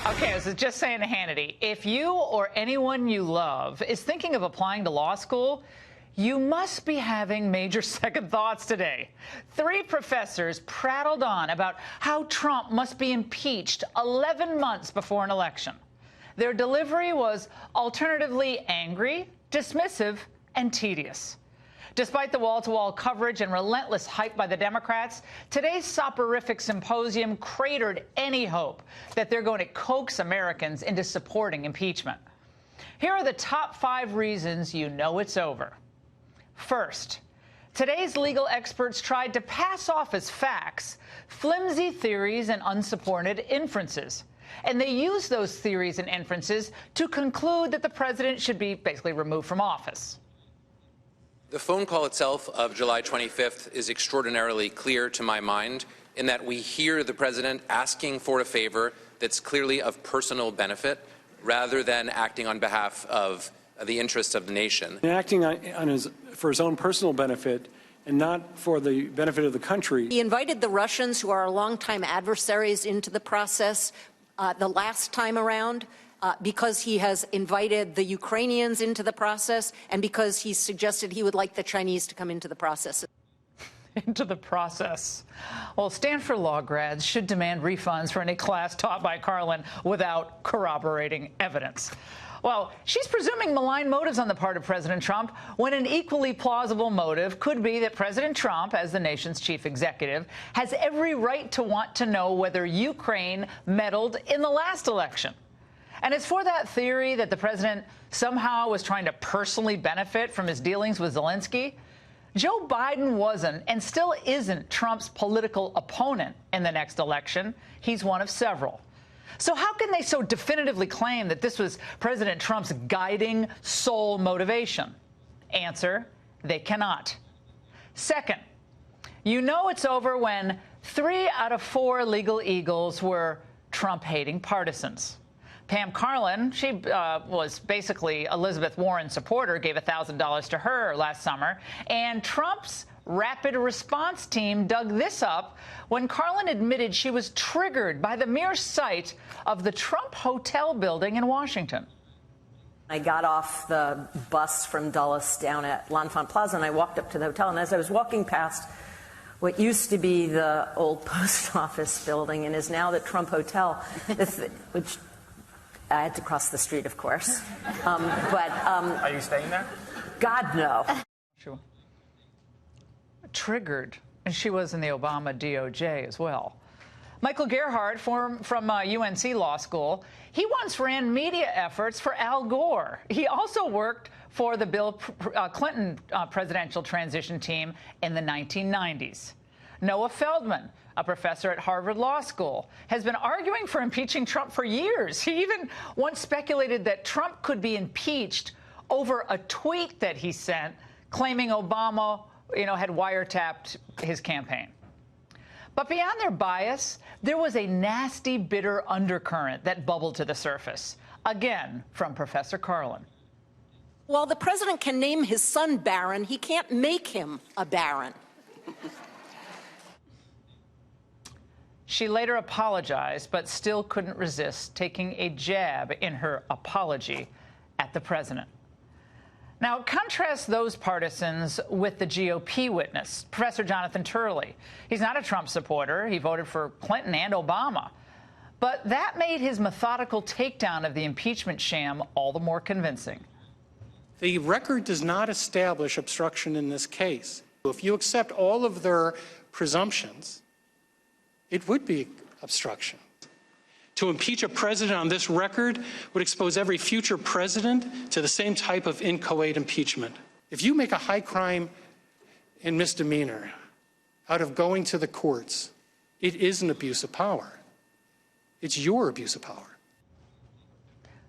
Okay, I was just saying to Hannity, if you or anyone you love is thinking of applying to law school, you must be having major second thoughts today. 3 professors prattled on about how Trump must be impeached 11 months before an election. Their delivery was alternatively angry, dismissive, and tedious. Despite the wall-to-wall coverage and relentless hype by the Democrats, today's soporific symposium cratered any hope that they're going to coax Americans into supporting impeachment. Here are the top 5 reasons you know it's over. First, today's legal experts tried to pass off as facts flimsy theories and unsupported inferences. And they used those theories and inferences to conclude that the president should be basically removed from office. The phone call itself of July 25th is extraordinarily clear to my mind in that we hear the president asking for a favor that's clearly of personal benefit rather than acting on behalf of the interests of the nation. Acting for his own personal benefit and not for the benefit of the country. He invited the Russians, who are our longtime adversaries, into the process the last time around. Because he has invited the Ukrainians into the process and because he suggested he would like the Chinese to come into the process. Into the process. Well, Stanford law grads should demand refunds for any class taught by Carlin without corroborating evidence. Well, she's presuming malign motives on the part of President Trump when an equally plausible motive could be that President Trump, as the nation's chief executive, has every right to want to know whether Ukraine meddled in the last election. And it's for that theory that the president somehow was trying to personally benefit from his dealings with Zelensky. Joe Biden wasn't and still isn't Trump's political opponent in the next election. He's one of several. So how can they so definitively claim that this was President Trump's guiding sole motivation? Answer, they cannot. Second, you know it's over when 3 out of 4 legal eagles were Trump-hating partisans. Pam Carlin, she was basically Elizabeth Warren's supporter, gave $1,000 to her last summer. And Trump's rapid response team dug this up when Carlin admitted she was triggered by the mere sight of the Trump Hotel building in Washington. I got off the bus from Dulles down at L'Enfant Plaza, and I walked up to the hotel. And as I was walking past what used to be the old post office building and is now the Trump Hotel, which I had to cross the street, of course. Are you staying there? God, no. Sure. Triggered. And she was in the Obama DOJ as well. Michael Gerhardt from UNC Law School, he once ran media efforts for Al Gore. He also worked for the Bill Clinton presidential transition team in the 1990s. Noah Feldman, a professor at Harvard Law School, has been arguing for impeaching Trump for years. He even once speculated that Trump could be impeached over a tweet that he sent claiming Obama, had wiretapped his campaign. But beyond their bias, there was a nasty, bitter undercurrent that bubbled to the surface, again from Professor Carlin. While the president can name his son Barron, he can't make him a baron. She later apologized, but still couldn't resist taking a jab in her apology at the president. Now, contrast those partisans with the GOP witness, Professor Jonathan Turley. He's not a Trump supporter. He voted for Clinton and Obama. But that made his methodical takedown of the impeachment sham all the more convincing. The record does not establish obstruction in this case. If you accept all of their presumptions, it would be obstruction. To impeach a president on this record would expose every future president to the same type of inchoate impeachment. If you make a high crime and misdemeanor out of going to the courts, it is an abuse of power. It's your abuse of power.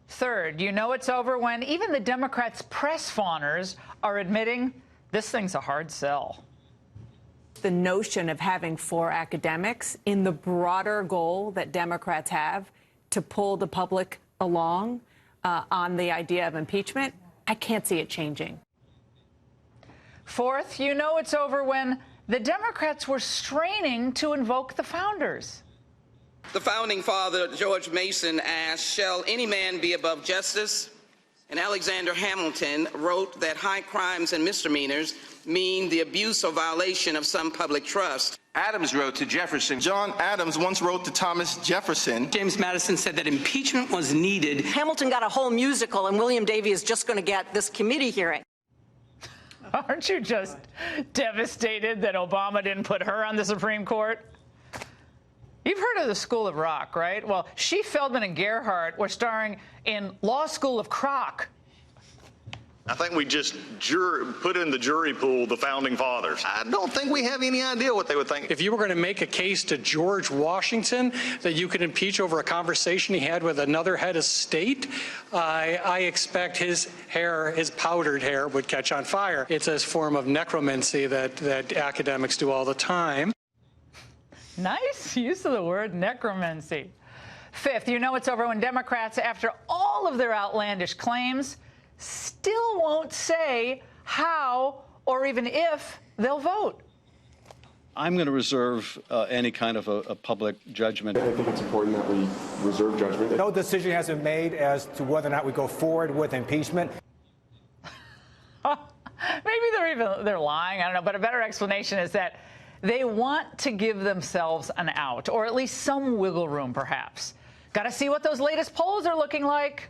Third, you know it's over when even the Democrats' press fawners are admitting this thing's a hard sell. The notion of having 4 academics in the broader goal that Democrats have to pull the public along on the idea of impeachment, I can't see it changing. Fourth, you know it's over when the Democrats were straining to invoke the founders. The founding father, George Mason, asked, "Shall any man be above justice?" And Alexander Hamilton wrote that high crimes and misdemeanors mean the abuse or violation of some public trust. Adams wrote to Jefferson. John Adams once wrote to Thomas Jefferson. James Madison said that impeachment was needed. Hamilton got a whole musical, and William Davey is just going to get this committee hearing. Aren't you just devastated that Obama didn't put her on the Supreme Court? You've heard of the School of Rock, right? Well, she, Feldman, and Gerhardt were starring in Law School of Crock. I think we just put in the jury pool the founding fathers. I don't think we have any idea what they would think. If you were going to make a case to George Washington that you could impeach over a conversation he had with another head of state, I expect his hair, his powdered hair, would catch on fire. It's a form of necromancy that academics do all the time. Nice use of the word necromancy. Fifth, you know it's over when Democrats, after all of their outlandish claims, still won't say how or even if they'll vote. I'm going to reserve any kind of a public judgment. I think it's important that we reserve judgment. No decision has been made as to whether or not we go forward with impeachment. Maybe they're lying, I don't know, but a better explanation is that they want to give themselves an out, or at least some wiggle room, perhaps. Got to see what those latest polls are looking like.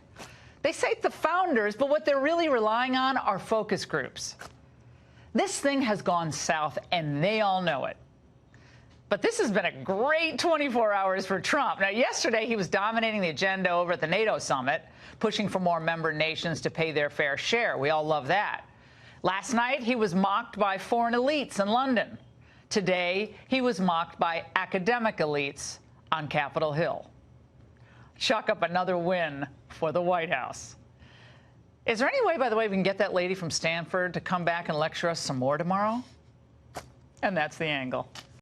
They cite the founders, but what they're really relying on are focus groups. This thing has gone south, and they all know it. But this has been a great 24 hours for Trump. Now, yesterday, he was dominating the agenda over at the NATO summit, pushing for more member nations to pay their fair share. We all love that. Last night, he was mocked by foreign elites in London. Today, he was mocked by academic elites on Capitol Hill. Chalk up another win for the White House. Is there any way, by the way, we can get that lady from Stanford to come back and lecture us some more tomorrow? And that's the angle.